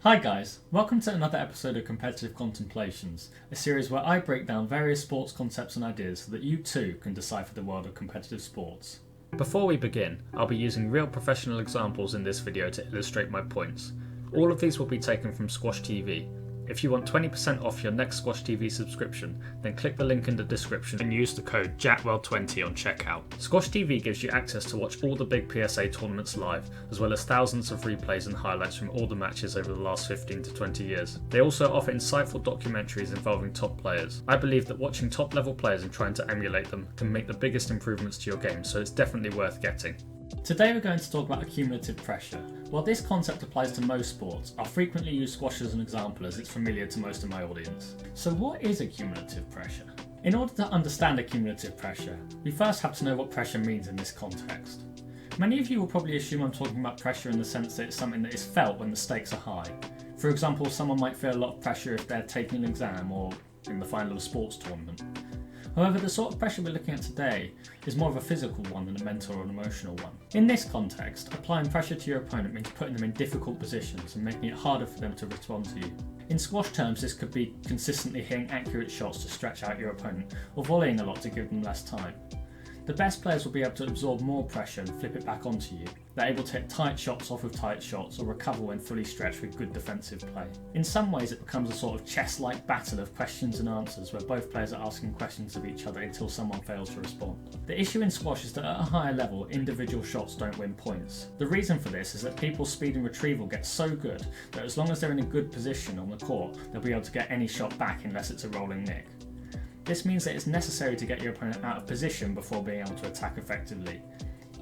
Hi guys, welcome to another episode of Competitive Contemplations, a series where I break down various sports concepts and ideas so that you too can decipher the world of competitive sports. Before we begin, I'll be using real professional examples in this video to illustrate my points. All of these will be taken from Squash TV. If you want 20% off your next Squash TV subscription, then click the link in the description and use the code JATWELL20 on checkout. Squash TV gives you access to watch all the big PSA tournaments live, as well as thousands of replays and highlights from all the matches over the last 15 to 20 years. They also offer insightful documentaries involving top players. I believe that watching top level players and trying to emulate them can make the biggest improvements to your game, so it's definitely worth getting. Today we're going to talk about accumulative pressure. While this concept applies to most sports, I'll frequently use squash as an example as it's familiar to most of my audience. So what is accumulative pressure? In order to understand accumulative pressure, we first have to know what pressure means in this context. Many of you will probably assume I'm talking about pressure in the sense that it's something that is felt when the stakes are high. For example, someone might feel a lot of pressure if they're taking an exam or in the final of a sports tournament. However, the sort of pressure we're looking at today is more of a physical one than a mental or an emotional one. In this context, applying pressure to your opponent means putting them in difficult positions and making it harder for them to respond to you. In squash terms, this could be consistently hitting accurate shots to stretch out your opponent, or volleying a lot to give them less time. The best players will be able to absorb more pressure and flip it back onto you. They're able to hit tight shots off of tight shots or recover when fully stretched with good defensive play. In some ways it becomes a sort of chess-like battle of questions and answers where both players are asking questions of each other until someone fails to respond. The issue in squash is that at a higher level, individual shots don't win points. The reason for this is that people's speed and retrieval gets so good that as long as they're in a good position on the court, they'll be able to get any shot back unless it's a rolling nick. This means that it's necessary to get your opponent out of position before being able to attack effectively.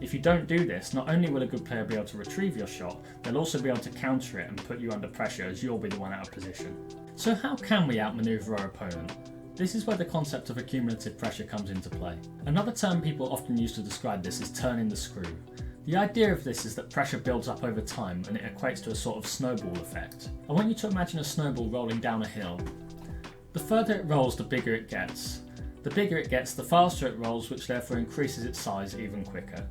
If you don't do this, not only will a good player be able to retrieve your shot, they'll also be able to counter it and put you under pressure as you'll be the one out of position. So how can we outmaneuver our opponent? This is where the concept of accumulative pressure comes into play. Another term people often use to describe this is turning the screw. The idea of this is that pressure builds up over time and it equates to a sort of snowball effect. I want you to imagine a snowball rolling down a hill. The further it rolls, the bigger it gets. The bigger it gets, the faster it rolls, which therefore increases its size even quicker.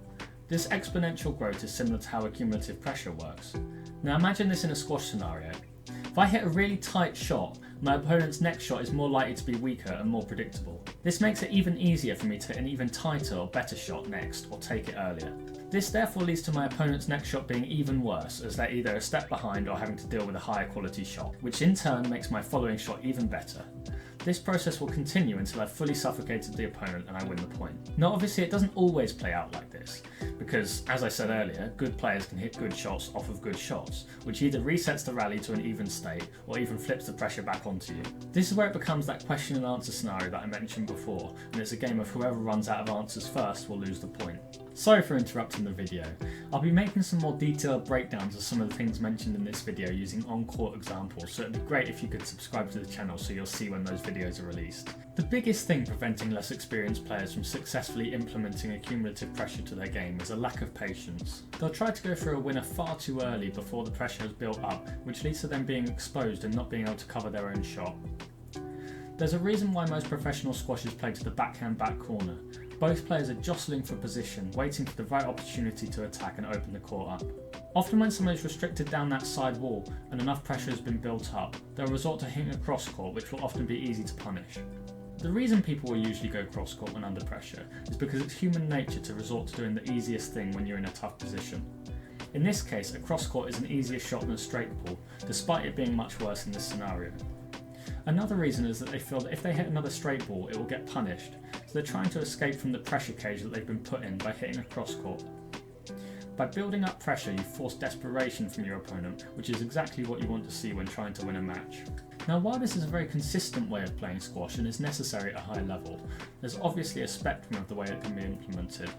This exponential growth is similar to how accumulative pressure works. Now imagine this in a squash scenario. If I hit a really tight shot, my opponent's next shot is more likely to be weaker and more predictable. This makes it even easier for me to hit an even tighter or better shot next, or take it earlier. This therefore leads to my opponent's next shot being even worse, as they're either a step behind or having to deal with a higher quality shot, which in turn makes my following shot even better. This process will continue until I've fully suffocated the opponent and I win the point. Now obviously it doesn't always play out like this, because as I said earlier, good players can hit good shots off of good shots, which either resets the rally to an even state or even flips the pressure back onto you. This is where it becomes that question and answer scenario that I mentioned before, and it's a game of whoever runs out of answers first will lose the point. Sorry for interrupting the video. I'll be making some more detailed breakdowns of some of the things mentioned in this video using on-court examples, so it'd be great if you could subscribe to the channel so you'll see when those videos are released. The biggest thing preventing less experienced players from successfully implementing accumulative pressure to their game is a lack of patience. They'll try to go for a winner far too early before the pressure has built up, which leads to them being exposed and not being able to cover their own shot. There's a reason why most professional squash is played to the backhand back corner. Both players are jostling for position, waiting for the right opportunity to attack and open the court up. Often when someone is restricted down that side wall and enough pressure has been built up, they'll resort to hitting a cross court, which will often be easy to punish. The reason people will usually go cross court when under pressure is because it's human nature to resort to doing the easiest thing when you're in a tough position. In this case, a cross court is an easier shot than a straight ball, despite it being much worse in this scenario. Another reason is that they feel that if they hit another straight ball, it will get punished, so they're trying to escape from the pressure cage that they've been put in by hitting a cross court. By building up pressure, you force desperation from your opponent, which is exactly what you want to see when trying to win a match. Now, while this is a very consistent way of playing squash and is necessary at a high level, there's obviously a spectrum of the way it can be implemented.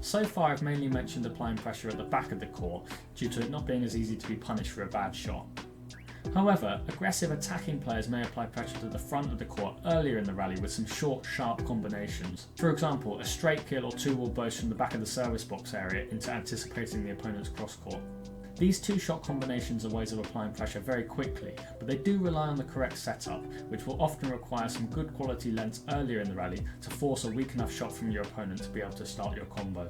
So far I've mainly mentioned applying pressure at the back of the court due to it not being as easy to be punished for a bad shot. However, aggressive attacking players may apply pressure to the front of the court earlier in the rally with some short, sharp combinations. For example, a straight kill or two-wall burst from the back of the service box area into anticipating the opponent's cross court. These two-shot combinations are ways of applying pressure very quickly, but they do rely on the correct setup, which will often require some good quality lengths earlier in the rally to force a weak enough shot from your opponent to be able to start your combo.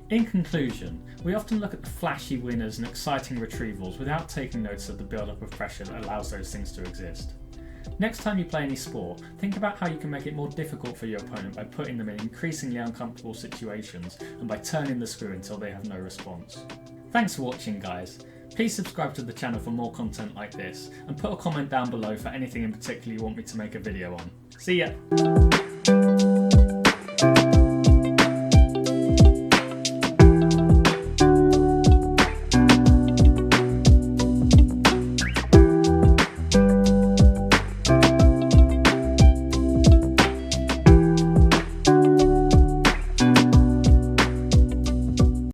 In conclusion, we often look at the flashy winners and exciting retrievals without taking notice of the build-up of pressure that allows those things to exist. Next time you play any sport, think about how you can make it more difficult for your opponent by putting them in increasingly uncomfortable situations and by turning the screw until they have no response. Thanks for watching, guys. Please subscribe to the channel for more content like this, and put a comment down below for anything in particular you want me to make a video on. See ya!